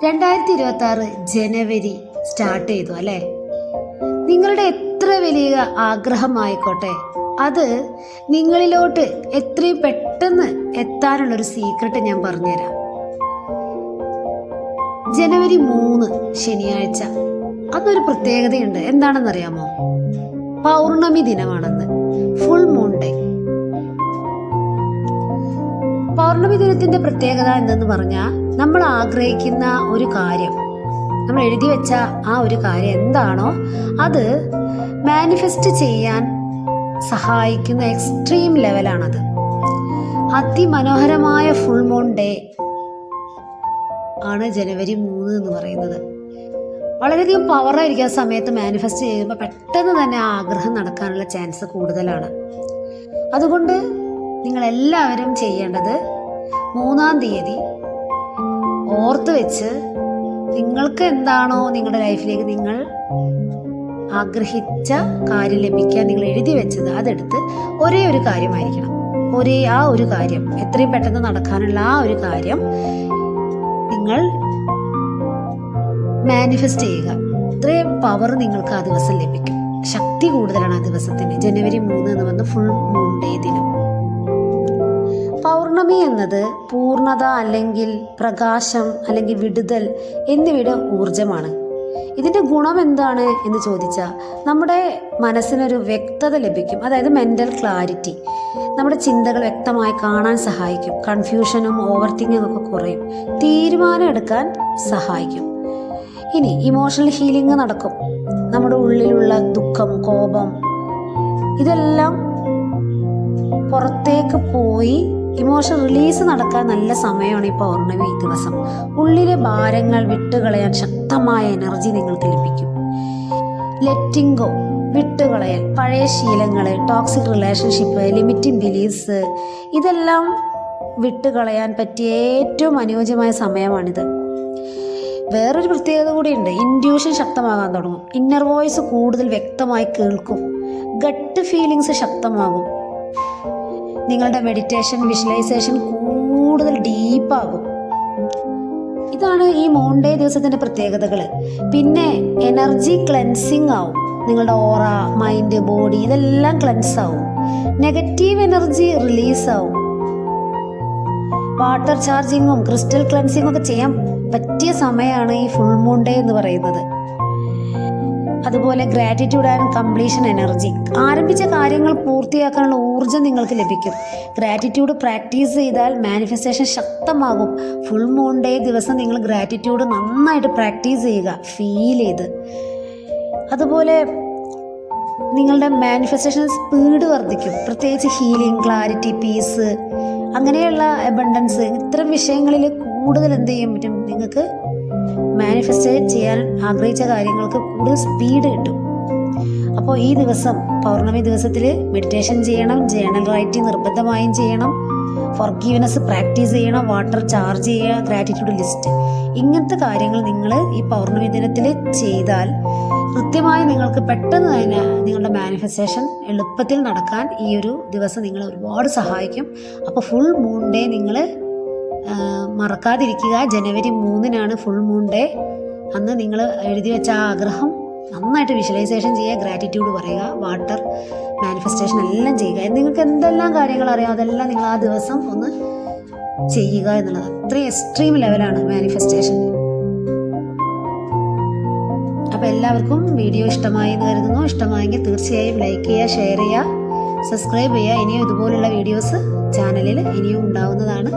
2026 ജനുവരി start ചെയ്തു അല്ലേ? നിങ്ങളുടെ എത്ര വലിയ ആഗ്രഹമായിക്കോട്ടെ, അത് നിങ്ങളിലോട്ട് എത്രയും പെട്ടെന്ന് എത്താനുള്ളൊരു സീക്രട്ട് ഞാൻ പറഞ്ഞുതരാം. ജനുവരി 3 ശനിയാഴ്ച, അതൊരു പ്രത്യേകതയുണ്ട്. എന്താണെന്നറിയാമോ? പൗർണമി ദിനമാണെന്ന്, ഫുൾ മൂൺ ഡേ. പൗർണമി ദിനത്തിന്റെ പ്രത്യേകത എന്തെന്ന് പറഞ്ഞാൽ, നമ്മൾ ആഗ്രഹിക്കുന്ന ഒരു കാര്യം, നമ്മൾ എഴുതി വെച്ച ആ ഒരു കാര്യം എന്താണോ അത് മാനിഫെസ്റ്റ് ചെയ്യാൻ സഹായിക്കുന്ന എക്സ്ട്രീം ലെവലാണത്. അതിമനോഹരമായ ഫുൾ മൂൺ ഡേ ആണ് ജനുവരി 3 എന്ന് പറയുന്നത്. വളരെയധികം പവറായിരിക്കും ആ സമയത്ത് മാനിഫെസ്റ്റ് ചെയ്യുമ്പോൾ. പെട്ടെന്ന് തന്നെ ആ ആഗ്രഹം നടക്കാനുള്ള ചാൻസ് കൂടുതലാണ്. അതുകൊണ്ട് നിങ്ങളെല്ലാവരും ചെയ്യേണ്ടത് 3-ാം തീയതി ഓർത്ത് വെച്ച് നിങ്ങൾക്ക് എന്താണോ നിങ്ങളുടെ ലൈഫിലേക്ക് നിങ്ങൾ ആഗ്രഹിച്ച കാര്യം ലഭിക്കാൻ നിങ്ങൾ എഴുതി വെച്ചത് അതെടുത്ത് ഒരേ ഒരു കാര്യമായിരിക്കണം. ആ ഒരു കാര്യം എത്രയും പെട്ടെന്ന് നടക്കാനുള്ള ആ ഒരു കാര്യം നിങ്ങൾ മാനിഫെസ്റ്റ് ചെയ്യുക. ഇത്രയും പവർ നിങ്ങൾക്ക് ആ ദിവസം ലഭിക്കും. ശക്തി കൂടുതലാണ് ആ ദിവസത്തിന്. ജനുവരി 3 എന്ന് പറഞ്ഞ ഫുൾ മൂൺ ഡേ ദിനം. പൗർണമി എന്നത് പൂർണ്ണത അല്ലെങ്കിൽ പ്രകാശം അല്ലെങ്കിൽ വിടുതൽ എന്നിവയുടെ ഊർജമാണ്. ഇതിൻ്റെ ഗുണം എന്താണ് എന്ന് ചോദിച്ചാൽ, നമ്മുടെ മനസ്സിനൊരു വ്യക്തത ലഭിക്കും. അതായത് മെൻ്റൽ ക്ലാരിറ്റി. നമ്മുടെ ചിന്തകൾ വ്യക്തമായി കാണാൻ സഹായിക്കും. കൺഫ്യൂഷനും ഓവർ തിങ്കിങ്ങും ഒക്കെ കുറയും. തീരുമാനം എടുക്കാൻ സഹായിക്കും. ഇനി ഇമോഷണൽ ഹീലിംഗ് നടക്കും. നമ്മുടെ ഉള്ളിലുള്ള ദുഃഖം, കോപം ഇതെല്ലാം പുറത്തേക്ക് പോയി ഇമോഷൻ റിലീസ് നടക്കാൻ നല്ല സമയമാണ് ഈ പൗർണമി ദിവസം. ഉള്ളിലെ ഭാരങ്ങൾ വിട്ടുകളയാൻ ശക്തമായ എനർജി നിങ്ങൾക്ക് ലഭിക്കും. ലെറ്റിംഗ് ഗോ, വിട്ടുകളയൽ, പഴയ ശീലങ്ങൾ, ടോക്സിക് റിലേഷൻഷിപ്പ്, ലിമിറ്റിംഗ് ബിലീഫ്സ് ഇതെല്ലാം വിട്ടുകളയാൻ പറ്റിയ ഏറ്റവും അനുയോജ്യമായ സമയമാണിത്. വേറൊരു പ്രത്യേകത കൂടിയുണ്ട്. ഇൻഡ്യൂഷൻ ശക്തമാകാൻ തുടങ്ങും. ഇന്നർ വോയിസ് കൂടുതൽ വ്യക്തമായി കേൾക്കും. ഗട്ട് ഫീലിങ്സ് ശക്തമാകും. നിങ്ങളുടെ മെഡിറ്റേഷൻ, വിഷ്വലൈസേഷൻ കൂടുതൽ ഡീപ്പാകും. ഇതാണ് ഈ മൂൺ ഡേ ദിവസത്തിൻ്റെ പ്രത്യേകതകൾ. പിന്നെ എനർജി ക്ലെൻസിങ് ആവും. നിങ്ങളുടെ ഓറ, മൈൻഡ്, ബോഡി ഇതെല്ലാം ക്ലെൻസ് ആവും. നെഗറ്റീവ് എനർജി റിലീസ് ആവും. വാട്ടർ ചാർജിങ്ങും ക്രിസ്റ്റൽ ക്ലെൻസിങ്ങും ഒക്കെ ചെയ്യാൻ പറ്റിയ സമയമാണ് ഈ ഫുൾ മൂൺ ഡേ എന്ന് പറയുന്നത്. അതുപോലെ ഗ്രാറ്റിറ്റ്യൂഡ് ആൻഡ് കംപ്ലീഷൻ എനർജി. ആരംഭിച്ച കാര്യങ്ങൾ പൂർത്തിയാക്കാനുള്ള ഊർജ്ജം നിങ്ങൾക്ക് ലഭിക്കും. ഗ്രാറ്റിറ്റ്യൂഡ് പ്രാക്ടീസ് ചെയ്താൽ മാനിഫെസ്റ്റേഷൻ ശക്തമാകും. ഫുൾ മൂൺ ഡേ ദിവസം നിങ്ങൾ ഗ്രാറ്റിറ്റ്യൂഡ് നന്നായിട്ട് പ്രാക്ടീസ് ചെയ്യുക, ഫീൽ ചെയ്ത്. അതുപോലെ നിങ്ങളുടെ മാനിഫെസ്റ്റേഷൻ സ്പീഡ് വർദ്ധിക്കും. പ്രത്യേകിച്ച് ഹീലിംഗ്, ക്ലാരിറ്റി, പീസ് അങ്ങനെയുള്ള അബണ്ടൻസ്, ഇത്തരം വിഷയങ്ങളിൽ കൂടുതൽ എന്ത് ചെയ്യാൻ പറ്റും? നിങ്ങൾക്ക് മാനിഫെസ്റ്റേറ്റ് ചെയ്യാൻ ആഗ്രഹിച്ച കാര്യങ്ങൾക്ക് കൂടുതൽ സ്പീഡ് കിട്ടും. അപ്പോൾ ഈ ദിവസം, പൗർണമി ദിവസത്തിൽ മെഡിറ്റേഷൻ ചെയ്യണം, ജേണൽ റൈറ്റിംഗ് നിർബന്ധമായും ചെയ്യണം, ഫോർഗീവ്നെസ് പ്രാക്ടീസ് ചെയ്യണം, വാട്ടർ ചാർജ് ചെയ്യുക, ഗ്രാറ്റിറ്റ്യൂഡ് ലിസ്റ്റ്, ഇങ്ങനത്തെ കാര്യങ്ങൾ നിങ്ങൾ ഈ പൗർണമി ദിനത്തിൽ ചെയ്താൽ കൃത്യമായി നിങ്ങൾക്ക് പെട്ടെന്ന് തന്നെ നിങ്ങളുടെ മാനിഫെസ്റ്റേഷൻ എളുപ്പത്തിൽ നടക്കാൻ ഈ ഒരു ദിവസം നിങ്ങളെ ഒരുപാട് സഹായിക്കും. അപ്പോൾ ഫുൾ മൂൺ ഡേ നിങ്ങൾ മറക്കാതിരിക്കുക. ജനുവരി 3 ഫുൾ മൂൺ ഡേ. അന്ന് നിങ്ങൾ എഴുതി വെച്ച ആ ആഗ്രഹം നന്നായിട്ട് വിഷ്വലൈസേഷൻ ചെയ്യുക, ഗ്രാറ്റിറ്റ്യൂഡ് പറയുക, വാട്ടർ മാനിഫെസ്റ്റേഷൻ എല്ലാം ചെയ്യുക. നിങ്ങൾക്ക് എന്തെല്ലാം കാര്യങ്ങൾ അറിയാം അതെല്ലാം നിങ്ങൾ ആ ദിവസം ഒന്ന് ചെയ്യുക എന്നുള്ളത്. അത്രയും എക്സ്ട്രീം ലെവലാണ് മാനിഫെസ്റ്റേഷൻ. അപ്പോൾ എല്ലാവർക്കും വീഡിയോ ഇഷ്ടമായി എന്ന് കരുതുന്നു. ഇഷ്ടമായെങ്കിൽ തീർച്ചയായും ലൈക്ക് ചെയ്യുക, ഷെയർ ചെയ്യുക, സബ്സ്ക്രൈബ് ചെയ്യുക. ഇനിയും ഇതുപോലുള്ള വീഡിയോസ് ചാനലിൽ ഇനിയും ഉണ്ടാവുന്നതാണ്.